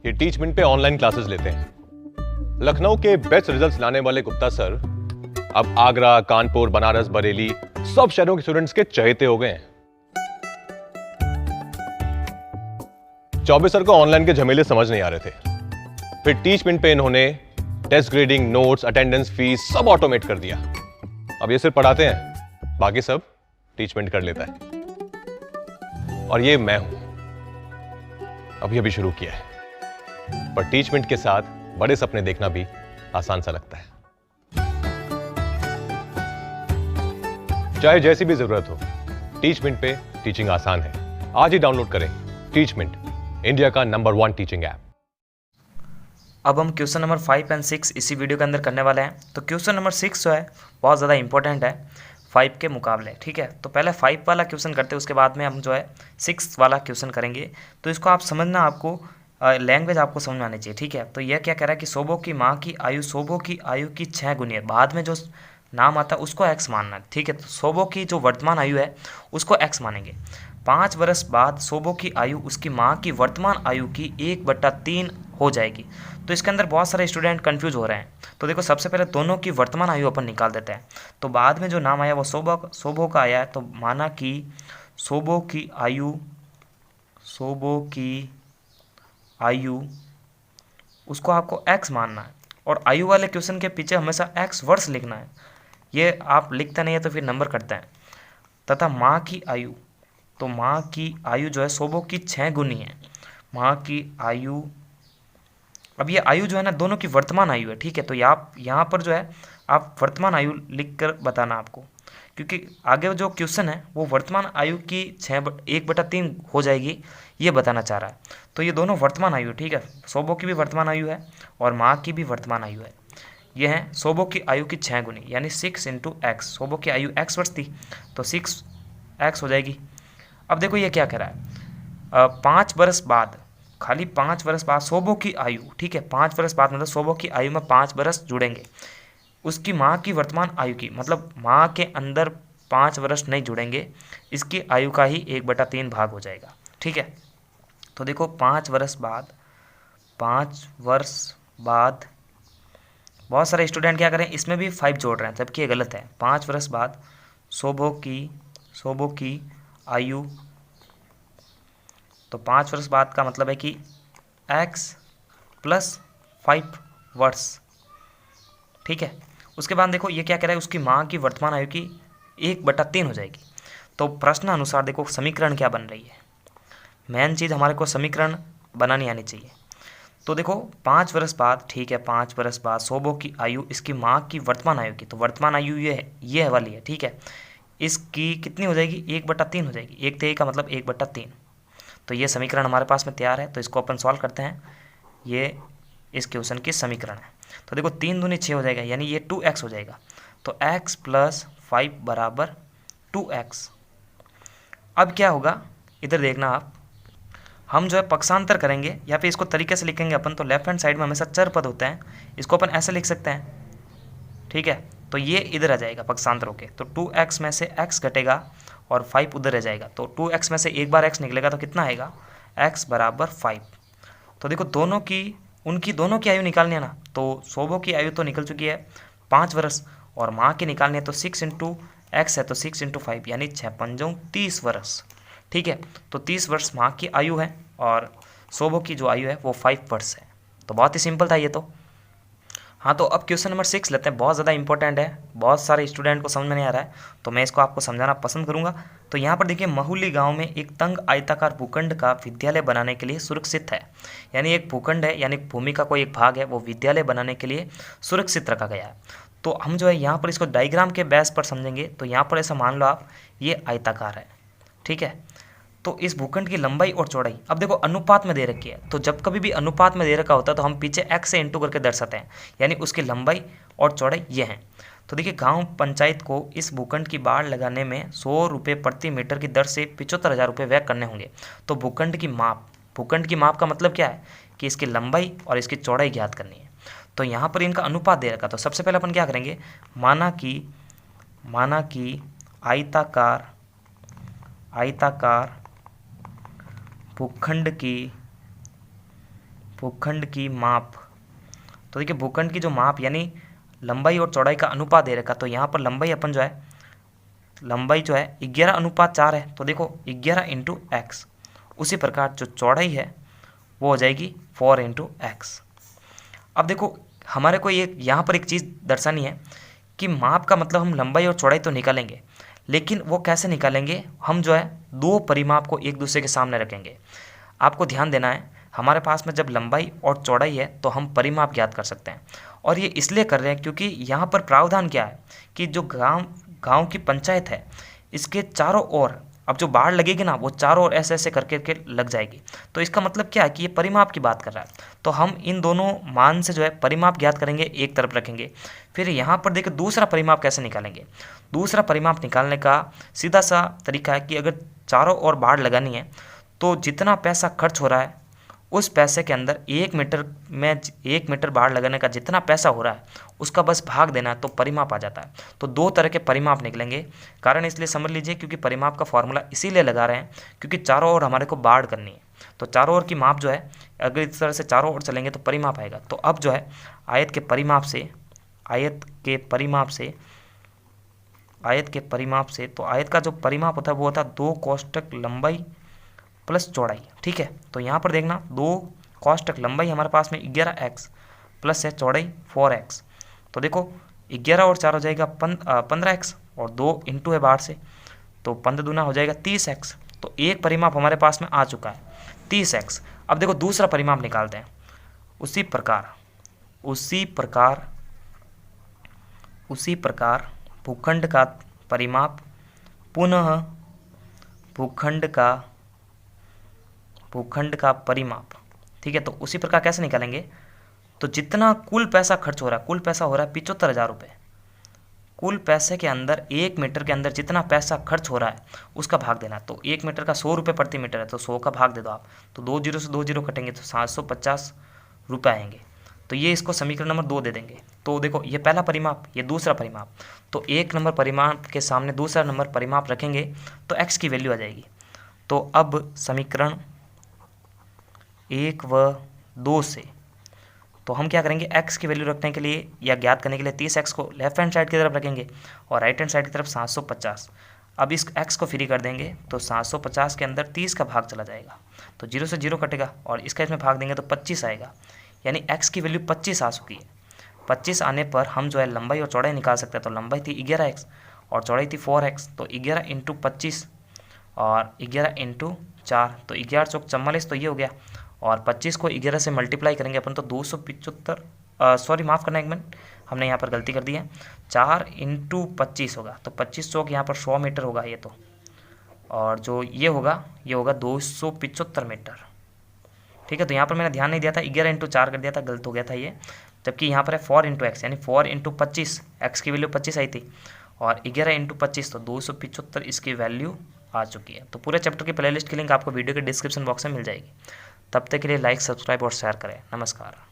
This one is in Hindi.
ये टीचमेंट पे ऑनलाइन क्लासेस लेते हैं। लखनऊ के बेस्ट रिजल्ट्स लाने वाले गुप्ता सर अब आगरा, कानपुर, बनारस, बरेली सब शहरों के स्टूडेंट्स के चहेते हो गए हैं। चौबे सर को ऑनलाइन के झमेले समझ नहीं आ रहे थे, फिर टीचमेंट पे इन्होंने test grading, notes, attendance, fees सब ऑटोमेट कर दिया। अब ये सिर्फ पढ़ाते हैं, बाकी सब टीचमेंट कर लेता है। और ये मैं हूं, अभी अभी शुरू किया है, पर टीचमेंट के साथ बड़े सपने देखना भी आसान सा लगता है। चाहे जैसी भी जरूरत हो, टीचमेंट पे टीचिंग आसान है। आज ही डाउनलोड करें टीचमेंट, इंडिया का नंबर 1 टीचिंग ऐप। अब हम क्वेश्चन नंबर 5 और 6 इसी वीडियो के अंदर करने वाले हैं। तो क्वेश्चन नंबर 6 जो है बहुत ज़्यादा इंपॉर्टेंट है 5 के मुकाबले, ठीक है। तो पहले 5 वाला क्वेश्चन करते हैं, उसके बाद में हम जो है 6 वाला क्वेश्चन करेंगे। तो इसको आप समझना, आपको लैंग्वेज आपको समझ में आनी चाहिए, ठीक है। तो यह क्या कह रहा है कि सोबो की माँ की आयु सोबो की आयु की 6 गुनी है। बाद में जो नाम आता है उसको एक्स मानना है, ठीक है। तो सोबो की जो वर्तमान आयु है उसको एक्स मानेंगे। 5 वर्ष बाद सोबो की आयु उसकी माँ की वर्तमान आयु की 1/3 हो जाएगी। तो इसके अंदर बहुत सारे स्टूडेंट कंफ्यूज हो रहे हैं। तो देखो, सबसे पहले दोनों की वर्तमान आयु अपन निकाल देते हैं। तो बाद में जो नाम आया वो सोबो का आया है, तो माना कि सोबो की आयु उसको आपको x मानना है, और आयु वाले क्वेश्चन के पीछे हमेशा x वर्ष लिखना है। ये आप लिखते नहीं है तो फिर नंबर कटते हैं। तथा माँ की आयु, तो माँ की आयु जो है सोबो की 6 गुनी है। माँ की आयु, अब ये आयु जो है ना दोनों की वर्तमान आयु है, ठीक है। तो यहाँ पर जो है आप वर्तमान आयु लिख कर बताना आपको, क्योंकि आगे जो क्वेश्चन है वो वर्तमान आयु की 1/3 हो जाएगी, ये बताना चाह रहा है। तो ये दोनों वर्तमान आयु, ठीक है। सोबो की भी वर्तमान आयु है और माँ की भी वर्तमान आयु है। ये है सोबो की आयु की 6 गुनी, यानी 6 × x। सोबो की आयु x वर्ष थी तो 6x हो जाएगी। अब देखो ये क्या कह रहा है, 5 वर्ष बाद, खाली 5 वर्ष बाद सोबो की आयु, ठीक है। 5 वर्ष बाद मतलब सोबो की आयु में 5 वर्ष जुड़ेंगे। उसकी माँ की वर्तमान आयु की, मतलब माँ के अंदर 5 वर्ष नहीं जुड़ेंगे, इसकी आयु का ही 1/3 भाग हो जाएगा, ठीक है। तो देखो 5 वर्ष बाद बहुत सारे स्टूडेंट क्या करें, इसमें भी 5 जोड़ रहे हैं, जबकि ये गलत है। 5 वर्ष बाद सोबो की आयु, तो 5 वर्ष बाद का मतलब है कि x + 5 वर्ष, ठीक है। उसके बाद देखो ये क्या कह रहा है, उसकी माँ की वर्तमान आयु की 1/3 हो जाएगी। तो प्रश्न अनुसार देखो समीकरण क्या बन रही है, मेन चीज़ हमारे को समीकरण बनानी आनी चाहिए। तो देखो 5 वर्ष बाद, ठीक है, 5 वर्ष बाद सोबो की आयु इसकी माँ की वर्तमान आयु की, तो वर्तमान आयु ये वाली है, ठीक है। इसकी कितनी हो जाएगी, 1/3 हो जाएगी। 1/3 का मतलब 1/3। तो ये समीकरण हमारे पास में तैयार है, तो इसको अपन सॉल्व करते हैं। ये इस क्वेश्चन की समीकरण है। तो देखो 3 दूनी 6 हो जाएगा, यानी ये 2x हो जाएगा। तो x + 5 = 2x। अब क्या होगा, इधर देखना आप, हम जो है पक्षांतर करेंगे या फिर इसको तरीके से लिखेंगे अपन, तो लेफ्ट हैंड साइड में हमेशा चर पद होते हैं, इसको अपन ऐसे लिख सकते हैं, ठीक है। तो ये इधर आ जाएगा पक्षांतर होके, तो 2x में से x घटेगा और 5 उधर रह जाएगा। तो 2x में से एक बार x निकलेगा तो कितना आएगा, x = 5। तो देखो उनकी दोनों की आयु निकालनी है ना, तो सोबो की आयु तो निकल चुकी है 5 वर्ष, और माँ की निकालनी है, तो 6 × x है, तो 6 × 5 यानी 6×5 = 30 वर्ष, ठीक है। तो 30 वर्ष माँ की आयु है और सोबो की जो आयु है वो 5 वर्ष है। तो बहुत ही सिंपल था ये तो। हाँ, तो अब क्वेश्चन नंबर 6 लेते हैं, बहुत ज़्यादा इंपॉर्टेंट है, बहुत सारे स्टूडेंट को समझ में नहीं आ रहा है, तो मैं इसको आपको समझाना पसंद करूंगा। तो यहाँ पर देखिए, महुली गांव में एक तंग आयताकार भूखंड का विद्यालय बनाने के लिए सुरक्षित है, यानी एक भूखंड है, यानी भूमि का कोई एक भाग है, वो विद्यालय बनाने के लिए सुरक्षित रखा गया है। तो हम जो है यहाँ पर इसको डायग्राम के बेस पर समझेंगे। तो यहाँ पर ऐसा मान लो आप, ये आयताकार है, ठीक है। तो इस भूखंड की लंबाई और चौड़ाई, अब देखो अनुपात में दे रखी है, तो जब कभी भी अनुपात में दे रखा होता है तो हम पीछे x से इंटू करके दर्शाते हैं, यानी उसकी लंबाई और चौड़ाई ये है। तो देखिए, गांव पंचायत को इस भूखंड की बाड़ लगाने में 100 रुपये प्रति मीटर की दर से 75,000 रुपये व्यय करने होंगे। तो भूखंड की माप का मतलब क्या है कि इसकी लंबाई और इसकी चौड़ाई ज्ञात करनी है। तो यहाँ पर इनका अनुपात दे रखा, तो सबसे पहले अपन क्या करेंगे, माना कि आयताकार भूखंड की भूखंड की माप। तो देखिए भूखंड की जो माप यानी लंबाई और चौड़ाई का अनुपात दे रखा, तो यहाँ पर लंबाई अपन जो है, लंबाई जो है 11:4 है, तो देखो 11 इंटू एक्स। उसी प्रकार जो चौड़ाई है वो हो जाएगी 4 इंटू एक्स। अब देखो हमारे को ये यहाँ पर एक चीज़ दर्शानी है कि माप का मतलब हम लंबाई और चौड़ाई तो निकालेंगे, लेकिन वो कैसे निकालेंगे, हम जो है दो परिमाप को एक दूसरे के सामने रखेंगे। आपको ध्यान देना है, हमारे पास में जब लंबाई और चौड़ाई है तो हम परिमाप ज्ञात कर सकते हैं, और ये इसलिए कर रहे हैं क्योंकि यहाँ पर प्रावधान क्या है कि जो गांव की पंचायत है इसके चारों ओर अब जो बाढ़ लगेगी ना वो चारों ओर ऐसे ऐसे करके लग जाएगी। तो इसका मतलब क्या है कि ये परिमाप की बात कर रहा है। तो हम इन दोनों मान से जो है परिमाप ज्ञात करेंगे, एक तरफ रखेंगे। फिर यहाँ पर देखिए दूसरा परिमाप कैसे निकालेंगे। दूसरा परिमाप निकालने का सीधा सा तरीका है कि अगर चारों ओर बाढ़ लगानी है तो जितना पैसा खर्च हो रहा है उस पैसे के अंदर 1 मीटर में 1 मीटर बाढ़ लगाने का जितना पैसा हो रहा है उसका बस भाग देना है तो परिमाप आ जाता है। तो दो तरह के परिमाप निकलेंगे। कारण इसलिए समझ लीजिए क्योंकि परिमाप का फॉर्मूला इसीलिए लगा रहे हैं क्योंकि चारों ओर हमारे को बाढ़ करनी है। तो चारों ओर की माप जो है अगर इस तरह से चारों ओर चलेंगे तो परिमाप आएगा। तो अब जो है आयत के परिमाप से तो आयत का जो परिमाप होता है वो होता है 2 कोष्टक लंबाई प्लस चौड़ाई। ठीक है, तो यहाँ पर देखना 2 कोष्टक लंबाई हमारे पास में 11x प्लस है चौड़ाई 4x। तो देखो 11 और 4 हो जाएगा 15x और 2 इंटू है बाहर से तो 15 दूना हो जाएगा 30x। तो एक परिमाप हमारे पास में आ चुका है 30x। अब देखो दूसरा परिमाप निकालते हैं। उसी प्रकार भूखंड का परिमाप पुनः भूखंड का परिमाप। ठीक है, तो उसी प्रकार कैसे निकालेंगे, तो जितना कुल पैसा खर्च हो रहा है, कुल पैसा हो रहा है 75,000 रुपये। कुल पैसे के अंदर 1 मीटर के अंदर जितना पैसा खर्च हो रहा है उसका भाग देना। तो 1 मीटर का 100 रुपये प्रति मीटर है तो 100 का भाग दे दो आप। तो 2 जीरो से 2 जीरो कटेंगे तो 750 रुपये आएंगे। तो ये इसको समीकरण नंबर 2 दे देंगे। तो देखो ये पहला परिमाप, ये दूसरा परिमाप। तो 1 नंबर परिमाप के सामने दूसरा नंबर परिमाप रखेंगे तो x की वैल्यू आ जाएगी। तो अब समीकरण 1 व 2 से तो हम क्या करेंगे, x की वैल्यू रखने के लिए या ज्ञात करने के लिए 30x को लेफ्ट हैंड साइड की तरफ रखेंगे और राइट हैंड साइड की तरफ 750। अब इस x को फ्री कर देंगे तो 750 के अंदर 30 का भाग चला जाएगा तो 0 से 0 कटेगा और इसका इसमें भाग देंगे तो 25 आएगा। यानी x की वैल्यू 25 आ चुकी है। 25 आने पर हम जो है लंबाई और चौड़ाई निकाल सकते हैं। तो लंबाई थी 11x और चौड़ाई थी 4x। तो 11 इंटू 25 और 11 इंटू 4 तो 11 चौक 44 तो ये हो गया। और 25 को 11 से मल्टीप्लाई करेंगे अपन तो 275 सॉरी माफ़ करना 1 मिनट, हमने यहाँ पर गलती कर दी है। 4 इंटू 25 होगा तो 25 चौक यहाँ पर 100 मीटर होगा ये तो, और जो ये होगा 275 मीटर। ठीक है, तो यहाँ पर मैंने ध्यान नहीं दिया था, 11 इंटू 4 कर दिया था, गलत हो गया था ये। जबकि यहाँ पर है 4 इंटू एक्स यानी 4 इंटू 25, एक्स की वैल्यू 25 आई थी और 11 इंटू 25 तो 275 इसकी वैल्यू आ चुकी है। तो पूरे चैप्टर की प्लेलिस्ट की लिंक आपको वीडियो के डिस्क्रिप्शन बॉक्स में मिल जाएगी। तब तक के लिए लाइक, सब्सक्राइब और शेयर करें। नमस्कार।